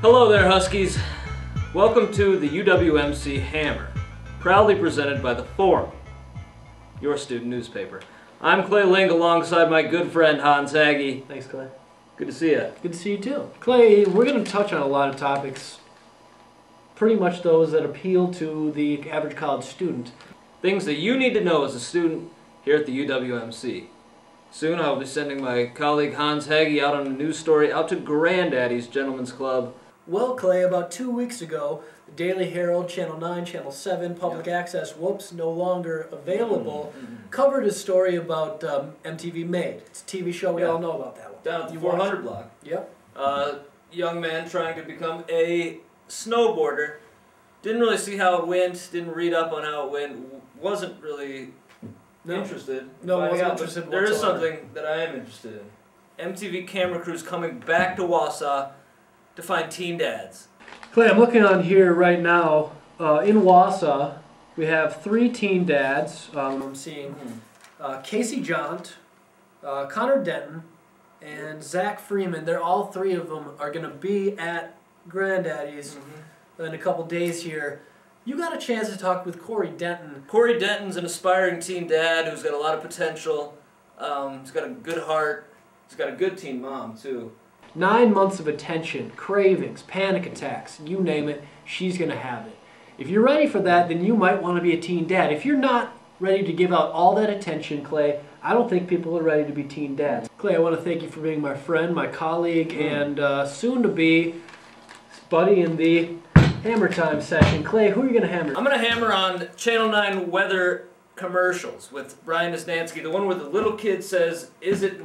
Hello there, Huskies. Welcome to the UWMC Hammer, proudly presented by The Forum, your student newspaper. I'm Clay Ling alongside my good friend Hans Hagge. Thanks, Clay. Good to see you. Good to see you too. Clay, we're going to touch on a lot of topics, pretty much those that appeal to the average college student. Things that you need to know as a student here at the UWMC. Soon I'll be sending my colleague Hans Hagge out on a news story out to Granddaddy's Gentlemen's Club. Well, Clay, about 2 weeks ago, the Daily Herald, Channel 9, Channel 7, Public Access, no longer available, covered a story about MTV Made. It's a TV show, we all know about that one. Down at the 400 block. Yep. Young man trying to become a snowboarder. Didn't really see how it went, didn't read up on how it went, wasn't really interested. No, finding wasn't out, interested there is whatsoever. something that I am interested in. MTV camera crews coming back to Wausau to find teen dads. Clay, I'm looking on here right now. In Wausau, we have 3 teen dads. I'm seeing Casey Jaunt, Connor Denton, and Zach Freeman. They're all 3 of them are going to be at Granddaddy's in a couple days here. You got a chance to talk with Corey Denton. Corey Denton's an aspiring teen dad who's got a lot of potential. He's got a good heart. He's got a good teen mom, too. 9 months of attention, cravings, panic attacks, you name it, she's going to have it. If you're ready for that, then you might want to be a teen dad. If you're not ready to give out all that attention, Clay, I don't think people are ready to be teen dads. Clay, I want to thank you for being my friend, my colleague, and soon to be buddy in the Hammer Time session. Clay, who are you going to hammer? I'm going to hammer on Channel 9 weather commercials with Brian Nisnansky. The one where the little kid says, is it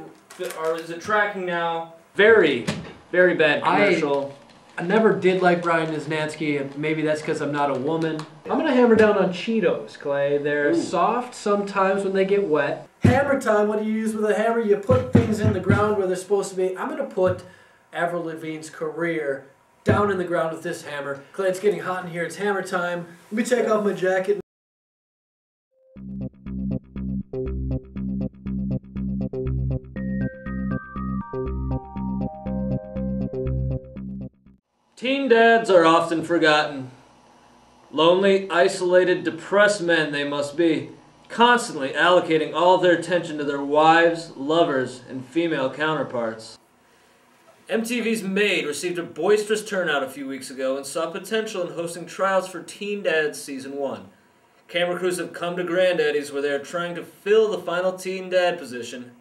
tracking now? Very, very bad commercial. I never did like Brian Nisnansky, and maybe that's because I'm not a woman. I'm going to hammer down on Cheetos, Clay. They're soft sometimes when they get wet. Hammer time, what do you use with a hammer? You put things in the ground where they're supposed to be. I'm going to put Avril Lavigne's Career down in the ground with this hammer. Clay, it's getting hot in here. It's hammer time. Let me take off my jacket. Teen dads are often forgotten. Lonely, isolated, depressed men they must be, constantly allocating all of their attention to their wives, lovers, and female counterparts. MTV's Made received a boisterous turnout a few weeks ago and saw potential in hosting trials for Teen Dads Season 1. Camera crews have come to Granddaddy's where they are trying to fill the final teen dad position.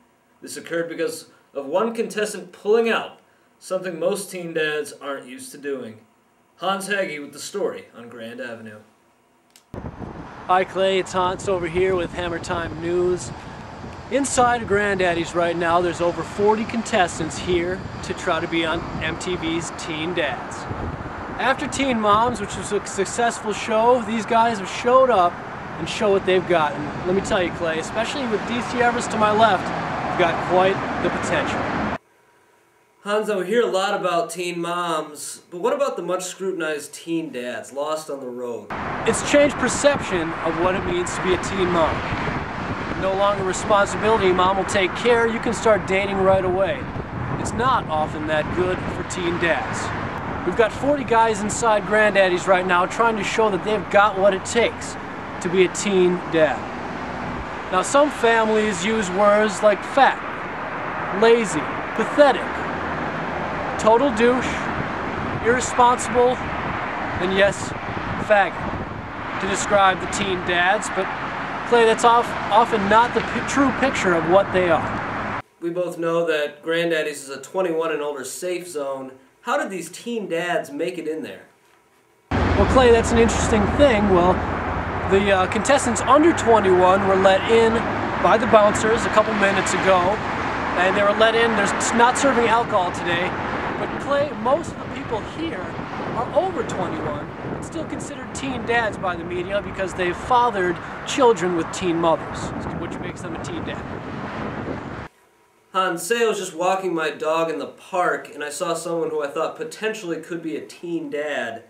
This occurred because of one contestant pulling out, something most teen dads aren't used to doing. Hans Hagge with the story on Grand Avenue. Hi Clay, it's Hans over here with Hammer Time News. Inside of Granddaddy's right now, there's over 40 contestants here to try to be on MTV's Teen Dads. After Teen Moms, which was a successful show, these guys have showed up and show what they've got. And let me tell you, Clay, especially with DC Everest to my left, you've got quite the potential. Hans, we hear a lot about teen moms, but what about the much scrutinized teen dads lost on the road? It's changed perception of what it means to be a teen mom. No longer responsibility, mom will take care, you can start dating right away. It's not often that good for teen dads. We've got 40 guys inside Granddaddy's right now trying to show that they've got what it takes to be a teen dad. Now some families use words like fat, lazy, pathetic, total douche, irresponsible, and yes, faggot to describe the teen dads, but Clay, that's often not the true picture of what they are. We both know that Granddaddy's is a 21 and older safe zone. How did these teen dads make it in there? Well, Clay, that's an interesting thing. Well, the contestants under 21 were let in by the bouncers a couple minutes ago, and they were let in. They're not serving alcohol today. But Clay, most of the people here are over 21 and still considered teen dads by the media because they've fathered children with teen mothers, which makes them a teen dad. Hans, say I was just walking my dog in the park and I saw someone who I thought potentially could be a teen dad.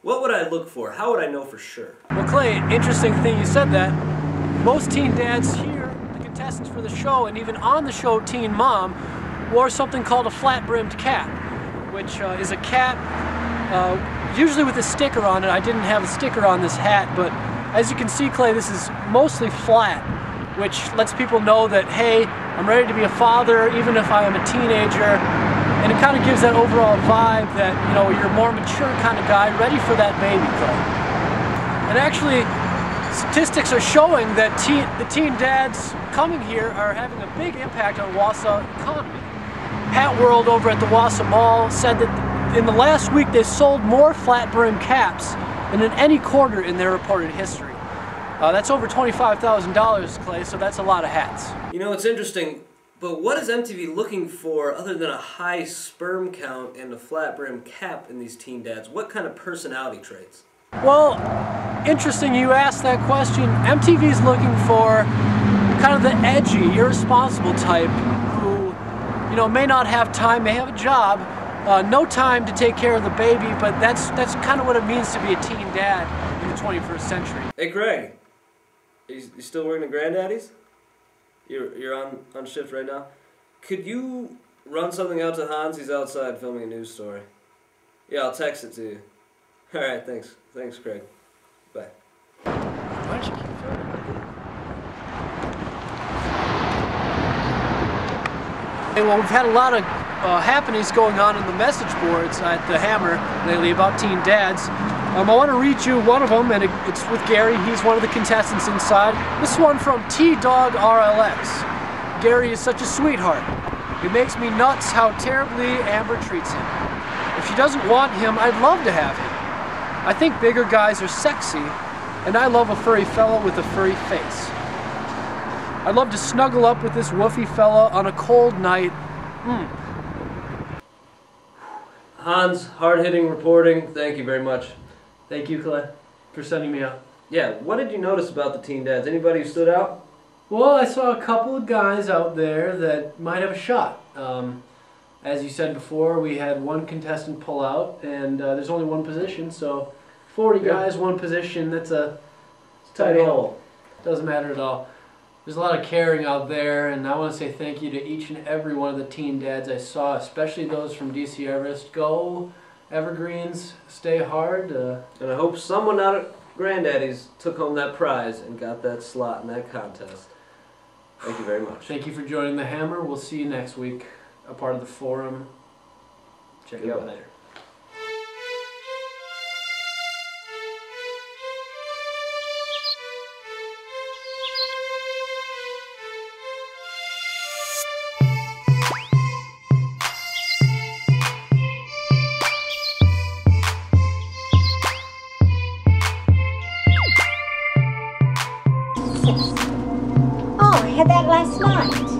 What would I look for? How would I know for sure? Well, Clay, interesting thing you said that. Most teen dads here, the contestants for the show, and even on the show Teen Mom, wore something called a flat-brimmed cap, which is a cap usually with a sticker on it. I didn't have a sticker on this hat, but as you can see, Clay, this is mostly flat, which lets people know that, hey, I'm ready to be a father even if I am a teenager, and it kind of gives that overall vibe that, you know, you're a more mature kind of guy, ready for that baby, Clay. And actually, statistics are showing that the teen dads coming here are having a big impact on Wausau economy. Hat World over at the Wausau Mall said that in the last week they sold more flat brim caps than in any quarter in their reported history. That's over $25,000, Clay, so that's a lot of hats. You know, it's interesting, but what is MTV looking for other than a high sperm count and a flat brim cap in these teen dads? What kind of personality traits? Well, interesting you asked that question. MTV's looking for kind of the edgy, irresponsible type who, you know, may not have time, may have a job, no time to take care of the baby, but that's kind of what it means to be a teen dad in the 21st century. Hey, Craig, you still working at Granddaddy's? You're on shift right now? Could you run something out to Hans? He's outside filming a news story. Yeah, I'll text it to you. All right, thanks. Thanks, Craig. Bye. Why don't you keep filming? Hey, well, we've had a lot of happenings going on in the message boards at the Hammer lately about teen dads. I want to read you one of them, and it's with Gary. He's one of the contestants inside. This one from T-Dog RLX. Gary is such a sweetheart. It makes me nuts how terribly Amber treats him. If she doesn't want him, I'd love to have him. I think bigger guys are sexy, and I love a furry fella with a furry face. I'd love to snuggle up with this woofy fella on a cold night. Hans, hard-hitting reporting. Thank you very much. Thank you, Clay, for sending me out. Yeah, what did you notice about the teen dads? Anybody who stood out? Well, I saw a couple of guys out there that might have a shot. As you said before, we had one contestant pull out, and there's only one position, so 40 guys, one position, that's a tight hole. Doesn't matter at all. There's a lot of caring out there, and I want to say thank you to each and every one of the teen dads I saw, especially those from DC Everest. Go Evergreens, stay hard. And I hope someone out at Granddaddy's took home that prize and got that slot in that contest. Thank you very much. Thank you for joining the Hammer. We'll see you next week. A part of the forum. Check you out later. Oh, I had that last night.